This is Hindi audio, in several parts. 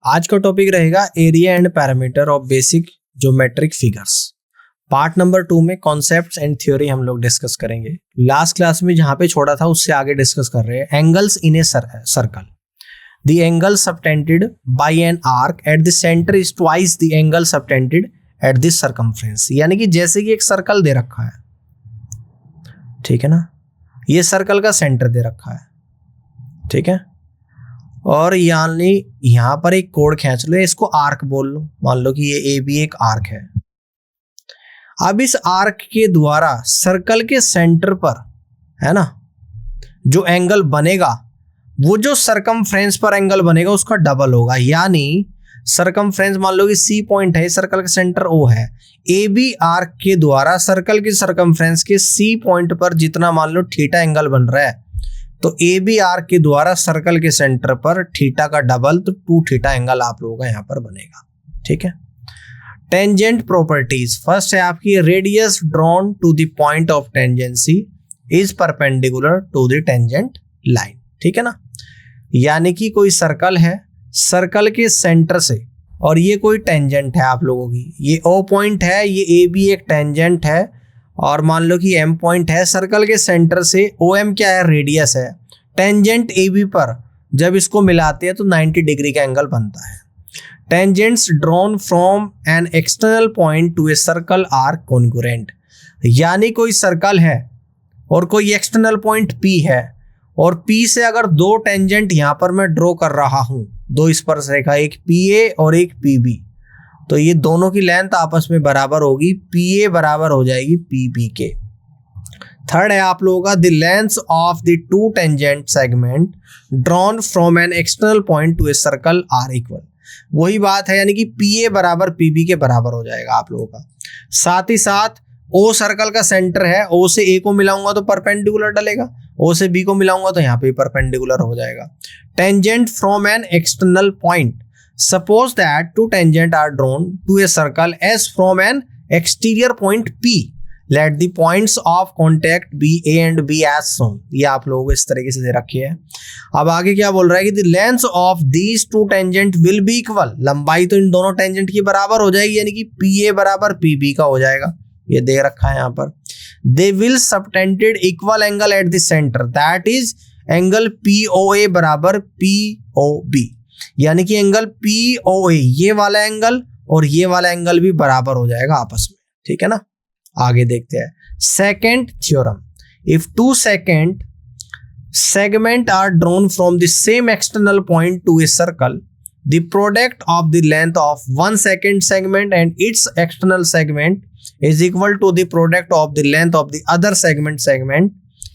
आज का टॉपिक रहेगा area and parameter of basic geometric figures. Part number 2 में कॉन्सेप्ट्स एंड थ्योरी हम लोग डिस्कस करेंगे। लास्ट क्लास में जहां पे छोड़ा था उससे आगे डिस्कस कर रहे हैं angles in A circle. The angle subtended bye an arc at the centre is twice the angle subtended at this circumference. यानी कि जैसे कि एक सर्कल दे रखा है, ठीक है ना, ये सर्कल का सेंटर दे रखा है, ठीक है, और यानी यहां पर एक कोण खींच लो, इसको आर्क बोल लो। मान लो कि ये ए बी एक आर्क है। अब इस आर्क के द्वारा सर्कल के सेंटर पर, है ना, जो एंगल बनेगा वो जो सरकमफ्रेंस पर एंगल बनेगा उसका डबल होगा। यानी सरकमफ्रेंस मान लो कि सी पॉइंट है, सर्कल का सेंटर ओ है, ए बी आर्क के द्वारा सर्कल की सरकमफ्रेंस के सी पॉइंट पर जितना मान लो थीटा एंगल बन रहा है, तो ए बी आर्क के द्वारा सर्कल के सेंटर पर थीटा का डबल, तो 2 थीटा एंगल आप लोगों का यहां पर बनेगा, ठीक है। टेंजेंट प्रॉपर्टीज, फर्स्ट है आपकी radius drawn to the point of tangency is perpendicular to the tangent line, ठीक है ना। यानी कि कोई सर्कल है, सर्कल के सेंटर से, और ये कोई टेंजेंट है आप लोगों की, ये ओ पॉइंट है, ये ए बी एक टेंजेंट है, और मान लो कि एम पॉइंट है, सर्कल के सेंटर से ओ एम क्या है, रेडियस है, टेंजेंट ए बी पर जब इसको मिलाते हैं तो 90 डिग्री का एंगल बनता है। Tangents drawn from an external point to a circle are congruent. यानी कोई सर्कल है और कोई एक्सटर्नल पॉइंट P है, और P से अगर 2 टेंजेंट यहां पर मैं ड्रॉ कर रहा हूं, 2 स्पर्शरेखा, एक PA और एक PB, तो ये दोनों की लेंथ आपस में बराबर होगी, PA बराबर हो जाएगी PB के। थर्ड है आप लोगों का the length of the 2 tangent segment drawn from an external point to a circle are equal. वही बात है, यानी कि PA बराबर PB के बराबर हो जाएगा आप लोगों का। साथ ही साथ O सर्कल का सेंटर है, O से A को मिलाऊंगा तो परपेंडिकुलर डलेगा, O से B को मिलाऊंगा तो यहाँ पे परपेंडिकुलर हो जाएगा। Tangent from an external point, suppose that 2 tangent are drawn to a circle as from an exterior point P. Let the points of contact be A and B as shown. ये आप लोगों को इस तरीके से दे रखी है। अब आगे क्या बोल रहा है कि the length of these 2 tangent will be equal. लंबाई तो इन दोनों टेंजेंट की बराबर हो जाएगी, यानी कि PA बराबर PB का हो जाएगा, ये दे रखा है यहाँ पर। They will subtended equal angle at the center, that is angle POA बराबर POB। यानी कि एंगल POA, ये वाला एंगल और ये वाला एंगल भी बराबर हो जाएगा आपस में, ठीक है ना। आगे देखते हैं secant theorem. If 2 secant segment are drawn from the same external point to a circle, the product of the length of 1 secant segment and its external segment is equal to the product of the length of the other segment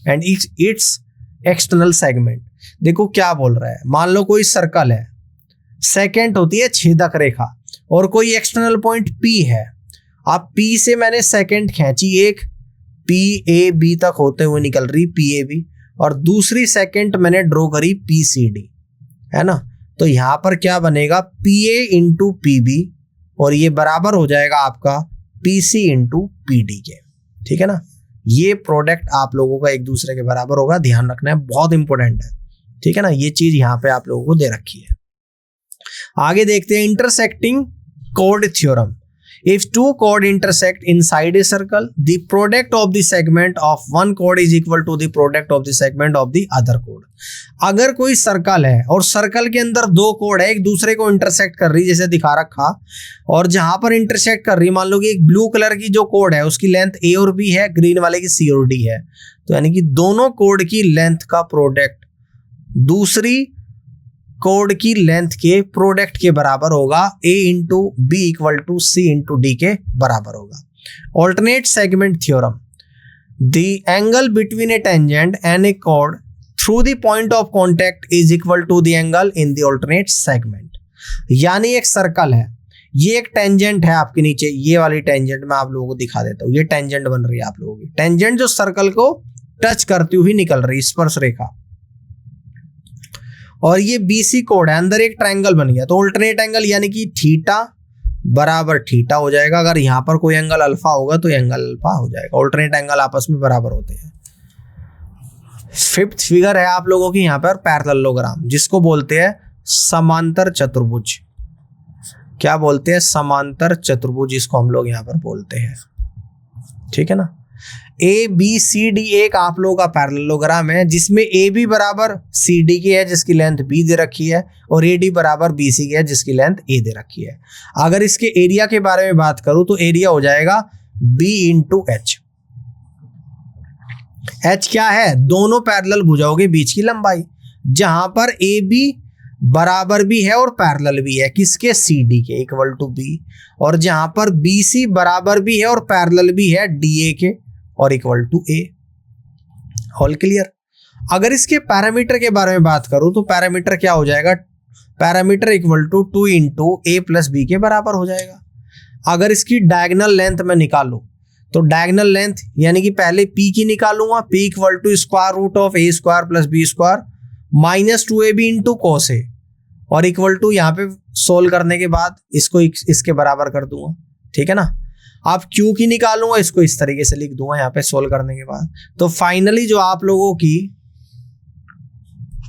and its external segment. देखो क्या बोल रहा है, मान लो कोई सर्कल है, सेकेंड होती है छेदक रेखा, और कोई एक्सटर्नल पॉइंट P है। अब P से मैंने सेकेंड खींची, एक PAB तक होते हुए निकल रही PAB, और दूसरी सेकेंड मैंने ड्रॉ करी PCD, है ना। तो यहां पर क्या बनेगा, PA इंटू PB, और ये बराबर हो जाएगा आपका PC इंटू PD के, ठीक है ना। ये प्रोडक्ट आप लोगों का एक दूसरे के बराबर होगा, ध्यान रखना है, बहुत इंपॉर्टेंट है, ठीक है ना। ये चीज यहाँ पे आप लोगों को दे रखी है। आगे देखते हैं intersecting code theorem. If 2 chord intersect inside a circle, the product of the segment of one chord is equal to the product of the segment of the other chord. अगर कोई सर्कल है और सर्कल के अंदर 2 कोड है, एक दूसरे को इंटरसेक्ट कर रही, जैसे दिखा रखा, और जहां पर इंटरसेक्ट कर रही, मान लो कि एक ब्लू कलर की जो कोड है उसकी लेंथ A और B है, ग्रीन वाले की C और D है, तो यानी कि दोनों कोड की लेंथ का प्रोडक्ट दूसरी कोड की लेंथ के प्रोडक्ट के बराबर होगा, A into B equal to C into D के बराबर होगा। Alternate segment theorem, the angle between a tangent and a कोड through the point of contact is equal to the angle in the alternate segment. यानी एक सर्कल है, ये एक टेंजेंट है आपके नीचे, ये वाली टेंजेंट मैं आप लोगों को दिखा देता हूँ, ये टेंजेंट बन रही है आप लोगों की, टेंजेंट जो सर्कल को टच करती हुई निकल रही, स्पर्श रेखा, और ये BC कोड है, अंदर एक ट्रायंगल बन गया, तो अल्टरनेट एंगल यानी कि थीटा बराबर थीटा हो जाएगा। अगर यहाँ पर कोई एंगल अल्फा होगा तो एंगल अल्फा हो जाएगा, अल्टरनेट एंगल आपस में बराबर होते हैं। 5th फिगर है आप लोगों की यहाँ पर पैरेललोग्राम, जिसको बोलते हैं समांतर चतुर्भुज, क्या बोलते हैं, समांतर चतुर्भुज इसको हम लोग यहाँ पर बोलते हैं, ठीक है ना। ए बी सी डी एक आप लोगों का पैरेललोग्राम है जिसमें ए बी बराबर सी डी की है जिसकी लेंथ बी दे रखी है, और ए डी बराबर बी सी की है जिसकी लेंथ ए दे रखी है। अगर इसके एरिया के बारे में बात करूं तो एरिया हो जाएगा बी इंटू एच। एच क्या है, दोनों पैरेलल भुजाओं के बीच की लंबाई, जहां पर ए बी बराबर भी है और पैरेलल भी है किसके, सी डी के, इक्वल टू बी, और जहां पर बी सी बराबर भी है और पैरेलल भी है डी ए के और equal to A. All clear. अगर इसके पैरामीटर के बारे में बात करूं तो पैरामीटर क्या हो जाएगा, perimeter equal to 2 into A plus B के बराबर हो जाएगा। अगर इसकी डायगोनल लेंथ में निकालूं तो डायगोनल लेंथ यानी कि पहले पी की निकालूंगा, P equal to square root of A square plus B square minus 2ab into cos A, और इक्वल टू यहाँ पे सोल्व करने के बाद इसको इसके बराबर कर दूंगा, ठीक है ना। अब क्यू की निकालूंगा, इसको इस तरीके से लिख दूंगा यहाँ पे सोल्व करने के बाद। तो फाइनली जो आप लोगों की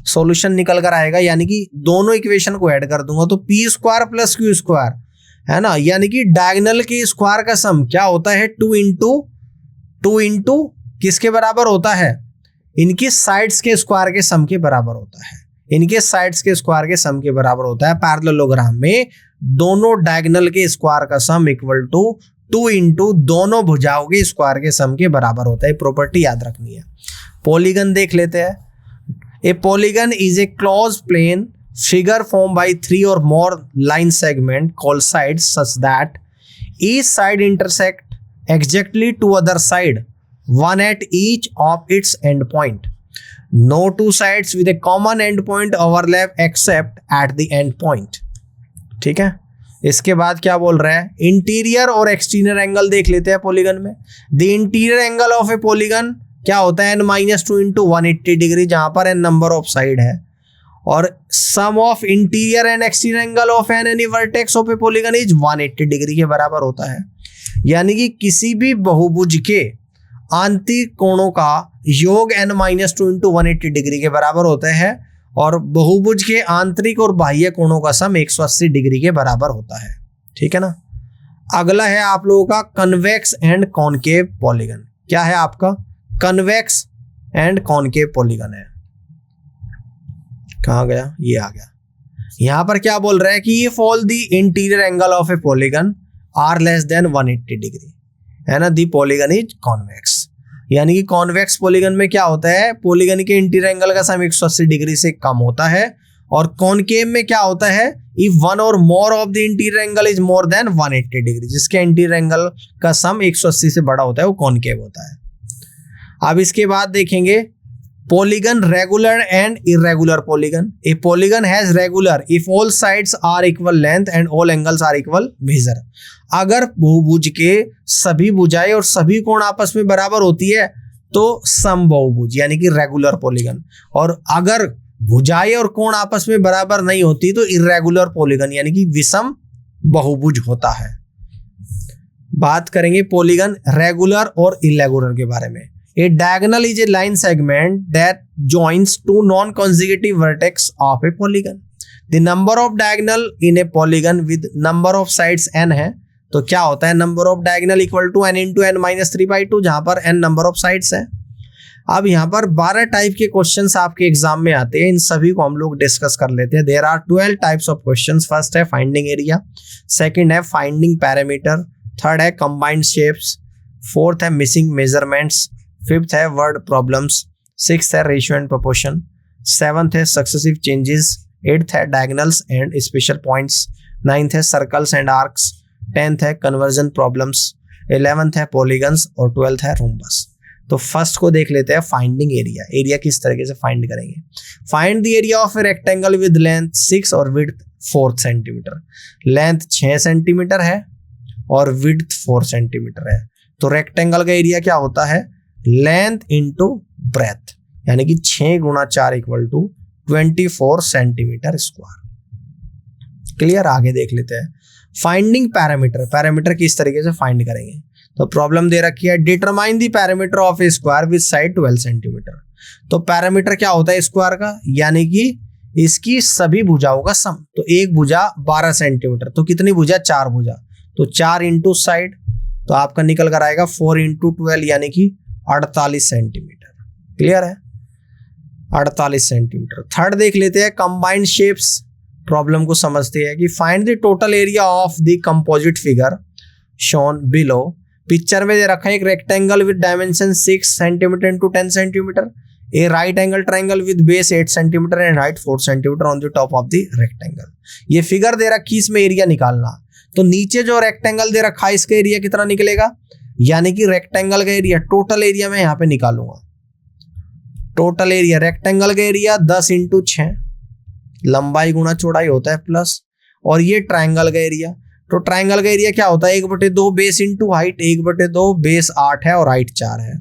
सॉल्यूशन निकल कर आएगा, यानी कि दोनों इक्वेशन को ऐड कर दूंगा तो P square plus Q square है ना, यानी कि डायगोनल के स्क्वायर का सम क्या होता है, 2 इंटू किसके बराबर होता है, इनकी साइड्स के स्क्वायर के सम के बराबर होता है, इनके साइड्स के स्क्वायर के सम के बराबर होता है। पैरेललोग्राम में दोनों डायगोनल के स्क्वायर का सम इक्वल टू 2 इंटू दोनों भुजाओं के स्क्वायर के सम के बराबर होता है। प्रॉपर्टी याद रखनी है। पॉलीगन देख लेते हैं। A polygon is a close plane figure formed by 3 or more line segment called sides such that each side intersect exactly to other side, one at each of its endpoint. No two sides with a common endpoint overlap except at the endpoint. ठीक है, इसके बाद क्या बोल रहा है, इंटीरियर और एक्सटीरियर एंगल देख लेते हैं पॉलीगन में। The interior angle of a polygon क्या होता है, n-2 इंटू 180 डिग्री, जहां पर n नंबर ऑफ साइड है, और sum of interior and exterior angle of an any vertex of a polygon is 180 degree के बराबर होता है। यानी कि किसी भी बहुभुज के आंतरिक कोणों का योग n-2 इंटू 180 डिग्री के बराबर होता है, और बहुभुज के आंतरिक और बाह्य कोणों का सम 180 डिग्री के बराबर होता है, ठीक है ना। अगला है आप लोगों का कन्वेक्स एंड कॉनकेव पॉलीगन। क्या है आपका, कन्वेक्स एंड कॉनकेव पॉलीगन है। कहाँ गया, ये आ गया। यहां पर क्या बोल रहा है कि if all the interior angle of a polygon are less than 180 degree, है ना, द पॉलीगन इज कॉन्वेक्स। यानी कि कॉन्वेक्स पॉलीगन में क्या होता है, पॉलीगन के इंटीरियर एंगल का सम 180 डिग्री से कम होता है, और कॉनकेव में क्या होता है, इफ वन और more of the interior angle is more than 180 degree, जिसके इंटीरियर एंगल का सम 180 से बड़ा होता है वो कॉनकेव होता है। अब इसके बाद देखेंगे polygon regular and irregular polygon. A polygon has regular if all sides are equal length and all angles are equal measure. अगर बहुभुज के सभी भुजाएं और सभी कोण आपस में बराबर होती है तो सम बहुभुज यानी कि रेगुलर पॉलीगन, और अगर भुजाएं और कोण आपस में बराबर नहीं होती तो इरेगुलर पॉलीगन यानी कि विषम बहुभुज होता है। बात करेंगे पॉलीगन रेगुलर और इरेगुलर के बारे में। A diagonal is a line segment that joins two non-consecutive vertex of a polygon. The number of diagonal in a polygon with number of sides n है, तो क्या होता है, number of diagonal equal to n into n minus 3/2, जहां पर n number of sides है। अब यहाँ पर 12 टाइप के क्वेश्चंस आपके एग्जाम में आते हैं, इन सभी को हम लोग डिस्कस कर लेते हैं। There are 12 types of questions. First है फाइंडिंग एरिया, सेकंड है फाइंडिंग पैरामीटर, थर्ड है कंबाइंड शेप्स, फोर्थ है मिसिंग मेजरमेंट्स, फिफ्थ है वर्ड प्रॉब्लम्स, सिक्स्थ है रेशियो एंड प्रोपोर्शन, सेवंथ है सक्सेसिव चेंजेस, एट्थ है diagonals and special points, ninth है सर्कल्स एंड आर्क्स, टेंथ है कन्वर्जन प्रॉब्लम्स, 11th है पॉलीगन्स, और 12th है रोम्बस। तो फर्स्ट को देख लेते हैं फाइंडिंग एरिया। एरिया किस तरीके से फाइंड करेंगे, find the area of a rectangle with length 6 और विड्थ 4 सेंटीमीटर। लेंथ 6 सेंटीमीटर है और विड्थ 4 सेंटीमीटर है, तो रेक्टेंगल का एरिया क्या होता है, लेंथ इंटू ब्रेथ, यानी कि 6 गुणा 4 equal to 24 centimetre square. Clear, आगे देख लेते हैं फाइंडिंग पैरामीटर। पैरामीटर किस तरीके से फाइंड करेंगे, तो प्रॉब्लम दे रखी है determine the parameter of A square with side 12 centimetre. तो पैरामीटर क्या होता है स्क्वायर का, यानी कि इसकी सभी भुजाओं का सम। तो एक भुजा 12 सेंटीमीटर, तो कितनी भुजा? 4 भुजा, तो 4 इंटू साइड, तो आपका निकल कर आएगा 4 इंटू 12 यानी कि 48 सेंटीमीटर। क्लियर है? 48 सेंटीमीटर। थर्ड देख लेते हैं, कंबाइंड शेप्स। प्रॉब्लम को समझते हैं कि find the total area of the composite figure shown below. Picture में दे रखा है एक rectangle with dimension 6 centimetre into 10 centimetre, A right angle triangle with base 8 centimetre and height 4 centimetre on the top of the rectangle. ये फिगर दे रखी, इसमें एरिया निकालना। तो नीचे जो रेक्टेंगल दे रखा है इसका एरिया कितना निकलेगा, यानी कि रेक्टेंगल का एरिया, टोटल एरिया मैं यहाँ पे निकालूंगा। टोटल एरिया, रेक्टेंगल का एरिया 10 इंटू 6, लंबाई गुणा चौड़ाई होता है प्लस, और ये ट्राइंगल का एरिया। तो ट्राइंगल का एरिया क्या होता है, 1/2 बेस इंटू हाइट, 1/2 बेस 8 है और हाइट 4 है,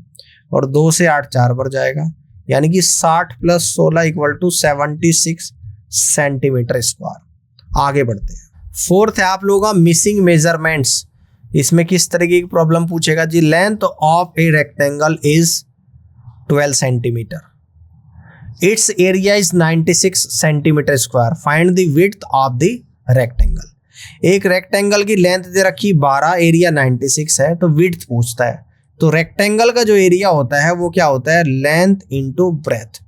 और 2 से 8 4 पर जाएगा, यानी कि 60 + 16 = 76 सेंटीमीटर स्क्वायर। आगे बढ़ते हैं। फोर्थ है आप लोगों का मिसिंग मेजरमेंट्स। इसमें किस तरीके की प्रॉब्लम पूछेगा जी, length of a rectangle is 12 centimetre, its area is 96 centimetre square, find the width of the rectangle. एक रेक्टेंगल की लेंथ दे रखी 12, एरिया 96 है, तो विड्थ पूछता है। तो रेक्टेंगल का जो एरिया होता है वो क्या होता है, लेंथ इंटू ब्रेथ।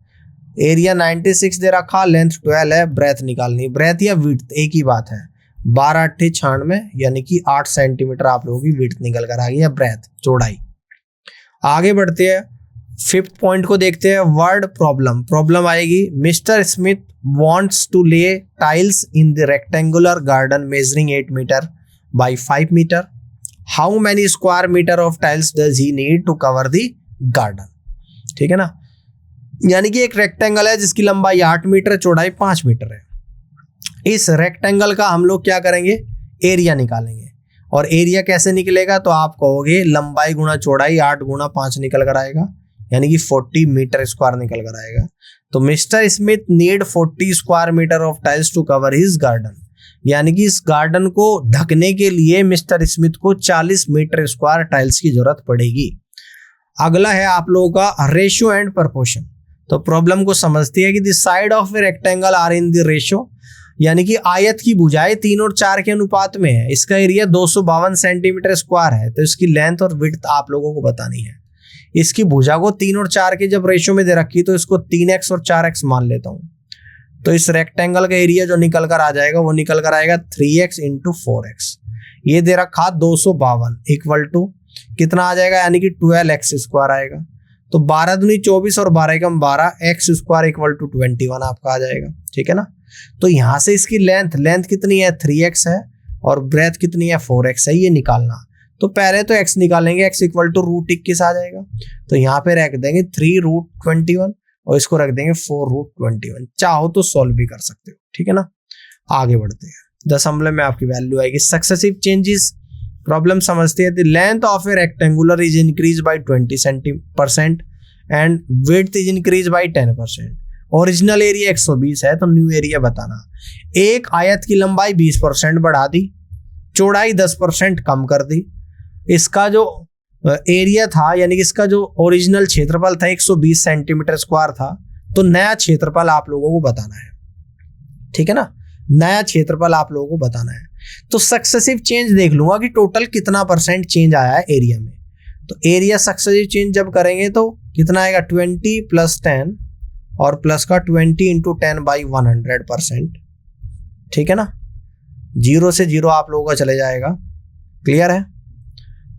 एरिया 96 दे रखा, लेंथ 12 है, ब्रेथ निकालनी। ब्रेथ या विड्थ एक ही बात है, 12 × 8 = 96, यानी कि 8 सेंटीमीटर आप लोगों की विड्थ निकल कर आ गई, या ब्रेथ, चौड़ाई। आगे बढ़ते हैं, फिफ्थ पॉइंट को देखते हैं, वर्ड प्रॉब्लम। प्रॉब्लम आएगी, mister Smith wants to lay tiles in the rectangular garden measuring 8 meter by 5 meter. How many square meter of tiles does he need to cover the garden? ठीक है ना, यानी कि एक रेक्टेंगल है जिसकी लंबाई 8 मीटर, चौड़ाई 5 मीटर है। इस रेक्टेंगल का हम लोग क्या करेंगे, एरिया निकालेंगे। और एरिया कैसे निकलेगा, तो आप कहोगे लंबाई गुणा चौड़ाई 8 × 5 निकल कर आएगा, यानी कि 40 मीटर स्क्वायर निकल कर आएगा। तो mister Smith need 40 square metre of tiles to cover his garden, यानी कि इस गार्डन को ढकने के लिए मिस्टर स्मिथ को 40 मीटर स्क्वायर टाइल्स की जरूरत पड़ेगी। अगला है आप लोगों का रेशियो एंड प्रपोर्शन। तो प्रॉब्लम को समझती है कि the side of a rectangle are in the ratio, यानी कि आयत की भुजाएं 3 और 4 के अनुपात में है। इसका एरिया 252 सेंटीमीटर स्क्वायर है, तो इसकी लेंथ और विड्थ आप लोगों को बतानी है। इसकी भुजा को 3 और 4 के जब रेशियो में दे रखी, तो इसको 3x और 4x मान लेता हूं। तो इस रेक्टेंगल का एरिया जो निकल कर आ जाएगा वो निकल कर आएगा 3x × 4x। ये दे रखा 252 = कितना आ जाएगा, यानी कि 12x² आएगा। तो 12 दूनी 24 और 12 × 12, x² = 21 आपका आ जाएगा। ठीक है ना, तो यहां से इसकी लेंथ कितनी है, 3x है, और ब्रेथ कितनी है, 4x है, ये निकालना। तो पहले तो x निकालेंगे, x = √21 आ जाएगा। तो यहाँ पे रख देंगे 3√21 और इसको रख देंगे 4√21। चाहो तो सॉल्व भी कर सकते हो, ठीक है ना। आगे बढ़ते हैं, दशमलव में आपकी वैल्यू आएगी। सक्सेसिव चेंजेस, प्रॉब्लम समझते हैं। The length of A rectangular is increase by 20% and width is increase by 10%। Original area 120 है, तो न्यू एरिया बताना। एक आयत की लंबाई 20% बढ़ा दी, चौड़ाई 10% कम कर दी। इसका जो एरिया था, यानी कि इसका जो ओरिजिनल क्षेत्रफल था 120 सेंटीमीटर स्क्वायर था, तो नया क्षेत्रफल आप लोगों को बताना है। ठीक है ना, नया क्षेत्रफल आप लोगों को बताना है। तो सक्सेसिव चेंज देख लूंगा कि टोटल कितना % चेंज आया है एरिया में। तो एरिया सक्सेसिव चेंज जब करेंगे तो कितना आएगा, 20 + 10 और प्लस का 20 × 10/100%। ठीक है ना, 0 से 0 आप लोगों का चले जाएगा। क्लियर है,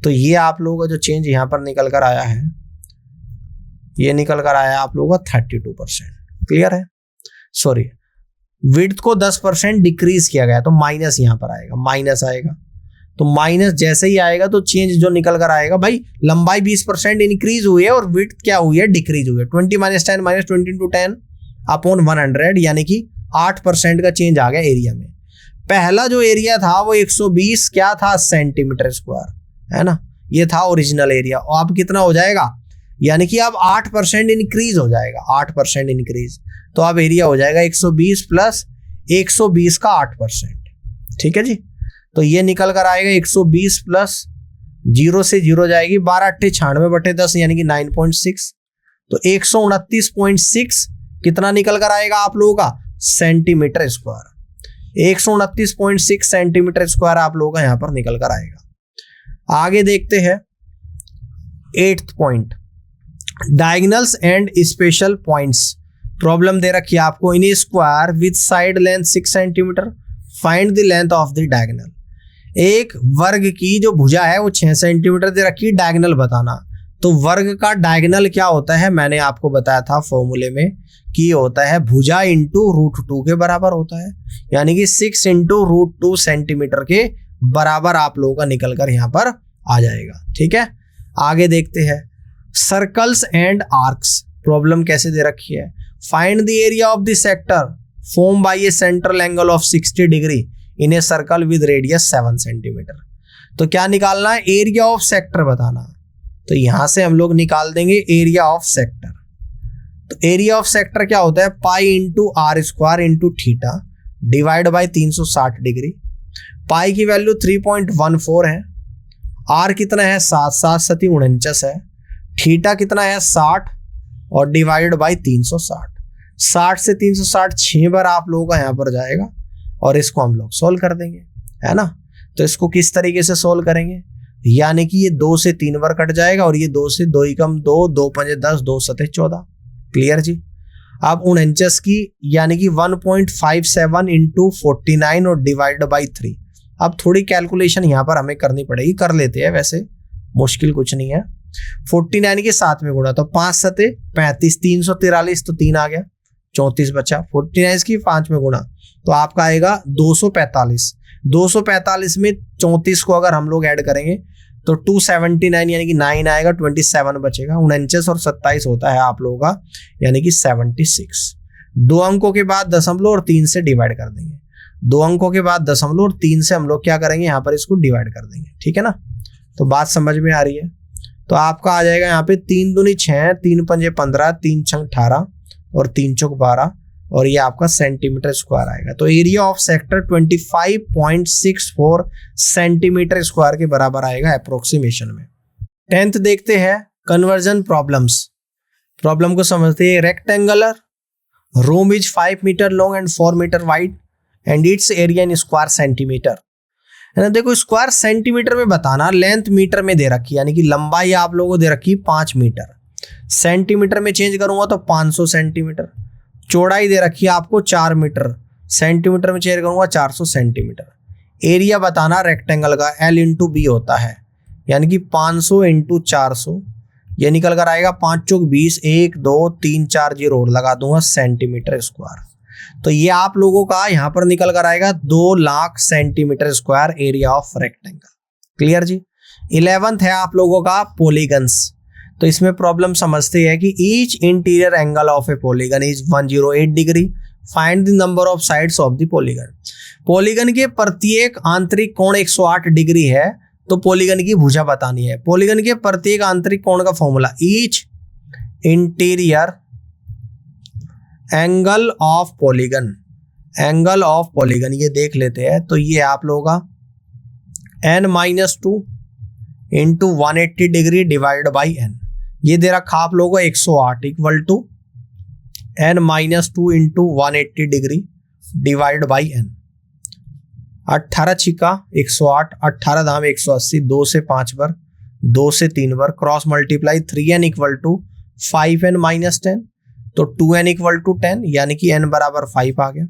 तो ये आप लोगों का जो चेंज यहाँ पर निकल कर आया है, ये निकल कर आया आप लोगों का 32%। क्लियर है, सॉरी, विड्थ को 10% डिक्रीज किया गया, तो माइनस यहाँ पर आएगा, माइनस आएगा। तो माइनस जैसे ही आएगा तो चेंज जो निकल कर आएगा, भाई लंबाई 20% इंक्रीज हुई है और विड्थ क्या हुई है, डिक्रीज हुई है। 20 - 10 - 20 × 10/100, यानी कि 8% का चेंज आ गया एरिया में। पहला जो एरिया था वो 120 क्या था, सेंटीमीटर स्क्वायर, है ना, ये था ओरिजिनल एरिया। और अब कितना हो जाएगा, यानी कि अब 8% इंक्रीज हो जाएगा, 8% इंक्रीज। तो अब एरिया हो जाएगा 120 + 120 का 8%। ठीक है जी, तो ये निकल कर आएगा 120 + 0 से 0 जाएगी, 12 × 8 = 96/10, यानी कि 9.6। तो 129.6 कितना निकल कर आएगा आप लोगों का, सेंटीमीटर स्क्वायर। 129.6 सेंटीमीटर स्क्वायर आप लोगों का यहां पर निकल कर आएगा। आगे देखते हैं 8th point, diagonals and special points. Problem दे रखी है आपको, in square with side length 6 centimetre find the length of the diagonal. एक वर्ग की जो भुजा है वो 6 सेंटीमीटर दे रखी है, डायगोनल बताना। तो वर्ग का डायगोनल क्या होता है, मैंने आपको बताया था फॉर्मूले में कि होता है भुजा इंटू √2 के बराबर होता है, यानी कि 6 इंटू √2 सेंटीमीटर के बराबर आप लोगों का निकल कर यहाँ पर आ जाएगा। ठीक है, आगे देखते हैं सर्कल्स एंड आर्क्स। प्रॉब्लम कैसे दे रखी है, find the area of the sector form by A central angle of 60 degree in a circle with radius 7 centimetre. तो क्या निकालना है, एरिया ऑफ सेक्टर बताना। तो यहां से हम लोग निकाल देंगे एरिया ऑफ सेक्टर। तो एरिया ऑफ सेक्टर क्या होता है, pi into R square into theta divide by 360 degree. Pi की वैल्यू 3.14 है, आर कितना है 7 7 49 है, थीटा कितना है 60 और डिवाइड बाई 360। 60 से 360 6 बार आप लोगों का यहाँ पर जाएगा और इसको हम लोग सोल्व कर देंगे, है ना। तो इसको किस तरीके से सोल्व करेंगे, यानी कि ये 2 से 3 बार कट जाएगा और ये 2 से 2 ही कम 2, 2 5 10, 2 7 14। क्लियर जी। अब 49 की यानी कि 1.57 इंटू 49 और डिवाइड बाई 3। अब थोड़ी कैलकुलेशन यहाँ पर हमें करनी पड़ेगी, कर लेते हैं, वैसे मुश्किल कुछ नहीं है। 49 के 7 में गुणा तो 5 7 35, 343 तो 3 आ गया, 34 बचा। 49 की 5 में गुणा तो आपका आएगा 245। 245 में 34 को अगर हम लोग ऐड करेंगे तो 279 यानी कि 9 आएगा, 27 बचेगा। 49 और 27 होता है आप लोगों का यानी कि 76। 2 अंकों के बाद दशमलव और 3 से डिवाइड कर देंगे। 2 अंकों के बाद दशमलव और 3 से हम लोग क्या करेंगे, यहाँ पर इसको डिवाइड कर देंगे। ठीक है ना, तो बात समझ में आ रही है। तो आपका आ जाएगा यहाँ पे 3 दूनी 6, 3 पंजे 15, 3 छंग 18 और 3 चौक 12 और ये आपका सेंटीमीटर स्क्वायर आएगा। तो area of sector 25.64 centimetre square के बराबर आएगा अप्रोक्सीमेशन में। 10th देखते हैं कन्वर्जन प्रॉब्लम्स। प्रॉब्लम को समझते हैं। Rectangular room is 5 metre long and 4 metre wide and its area in square centimetre, है ना। देखो स्क्वायर सेंटीमीटर में बताना, लेंथ मीटर में दे रखी यानी कि लंबाई आप लोगों को दे रखी 5 मीटर, सेंटीमीटर में चेंज करूंगा तो 500 सेंटीमीटर। चौड़ाई दे रखी है आपको 4 मीटर, सेंटीमीटर में चेंज करूंगा 400 सेंटीमीटर। एरिया बताना रेक्टेंगल का L इंटू बी होता है, यानी कि 500 इंटू 400, ये निकल कर आएगा 5 चौक 20, 1 2 3 4 जीरो और लगा दूंगा सेंटीमीटर स्क्वायर। तो ये आप लोगों का यहाँ पर निकल कर आएगा 2 lakh centimetre square area of rectangle. Clear जी। 11th है आप लोगों का पॉलीगन्स। तो इसमें प्रॉब्लम समझते हैं कि each interior angle of a polygon is 108 degree, find the number of sides of the polygon. Polygon के प्रत्येक आंतरिक कोण 108 डिग्री है, तो पॉलीगन की भुजा बतानी है। पॉलीगन के प्रत्येक आंतरिक कोण का formula, each interior angle of polygon, angle of polygon ये देख लेते हैं। तो ये आप लोगों का n-2 into 180 degree divide by n, ये दे रखा आप लोगों को 108 equal to n-2 into 180 degree divide by n। 18 छिका 108, 18 धाम 180, 2 से 5 बार, 2 से 3 बार, cross multiply 3n equal to 5n-10, तो 2n इक्वल टू 10 यानी कि n बराबर 5 आ गया।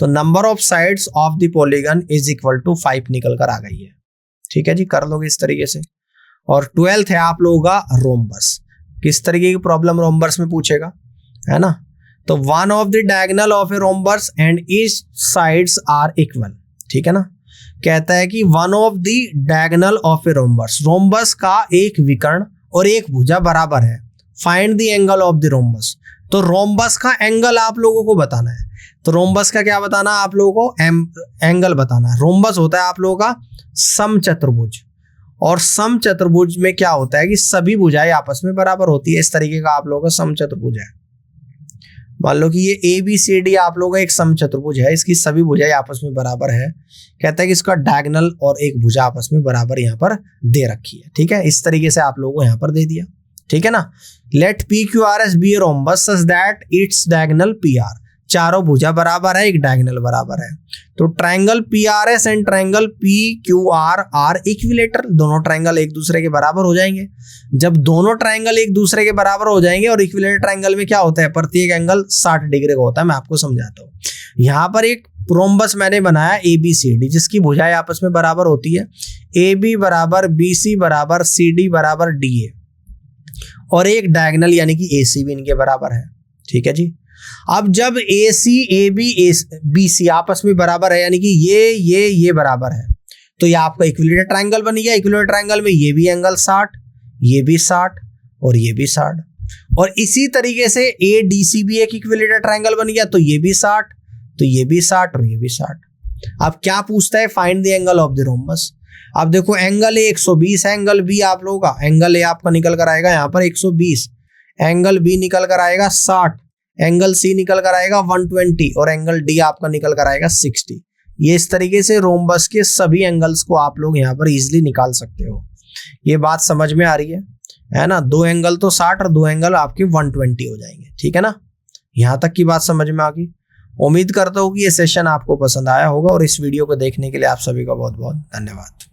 तो number of sides of the polygon is equal to 5 निकल कर आ गई है। ठीक है जी, कर लोगे इस तरीके से। और 12th है आप लोगों का रोम्बस। किस तरीके की प्रॉब्लम रोम्बस में पूछेगा, है ना। तो one of the diagonal of a rhombus and each sides are equal. ठीक है ना, कहता है कि one of the diagonal of a rhombus, rhombus का एक विकर्ण और एक भुजा बराबर है, find the angle of the rhombus. तो रोम्बस का एंगल आप लोगों को बताना है। तो रोम्बस का क्या बताना है आप लोगों को, एंगल बताना है। रोम्बस होता है आप लोगों का समचतुर्भुज, और समचतुर्भुज में क्या होता है कि सभी भुजाएं आपस में बराबर होती है। इस तरीके का आप लोगों का समचतुर्भुज है। मान लो कि ये ABCD आप लोगों का एक समचतुर्भुज है, इसकी सभी भुजाएं आपस में बराबर है। कहता है कि इसका डायगोनल और एक भुजा आपस में बराबर यहाँ पर दे रखी है। ठीक है, इस तरीके से आप लोगों को यहाँ पर दे दिया। ठीक है ना। Let PQRS be a rhombus such that its diagonal PR। चारों भुजा बराबर है, एक डायगोनल बराबर है। तो triangle PRS and triangle PQR are equilateral, दोनों ट्रायंगल एक दूसरे के बराबर हो जाएंगे। जब दोनों ट्रायंगल एक दूसरे के बराबर हो जाएंगे, और इक्विलेटरल ट्रायंगल में क्या होता है, प्रत्येक एंगल 60 डिग्री का होता है। मैं आपको समझाता हूँ। यहाँ पर एक रोम्बस मैंने बनाया ABCD, जिसकी भुजाएं आपस में बराबर होती है। AB बराबर BC बराबर CD बराबर DA, और एक डायगोनल यानी कि AC भी इनके बराबर है। ठीक है जी। अब जब AC AB BC आपस में बराबर है, यानी कि ये बराबर है, तो ये आपका इक्विलेटरल ट्रायंगल बन गया। इक्विलेटरल ट्रायंगल में ये भी एंगल 60, ये भी 60 और ये भी 60। और इसी तरीके से ADC भी एक इक्विलेटरल ट्रायंगल बन गया, तो ये भी 60, तो ये भी 60 और ये भी 60। अब क्या पूछता है, find the angle of the rhombus. अब देखो एंगल A 120 है, एंगल B आप लोगों का, एंगल A आपका निकल कर आएगा यहाँ पर 120, एंगल B निकल कर आएगा 60, एंगल C निकल कर आएगा 120 और एंगल D आपका निकल कर आएगा 60। ये इस तरीके से रोम्बस के सभी एंगल्स को आप लोग यहाँ पर इजीली निकाल सकते हो। ये बात समझ में आ रही है ना। दो एंगल तो 60 और दो एंगल आपके 120 हो जाएंगे। ठीक है ना, यहाँ तक की बात समझ में आ गई। उम्मीद करता हूँ कि ये सेशन आपको पसंद आया होगा, और इस वीडियो को देखने के लिए आप सभी का बहुत बहुत धन्यवाद।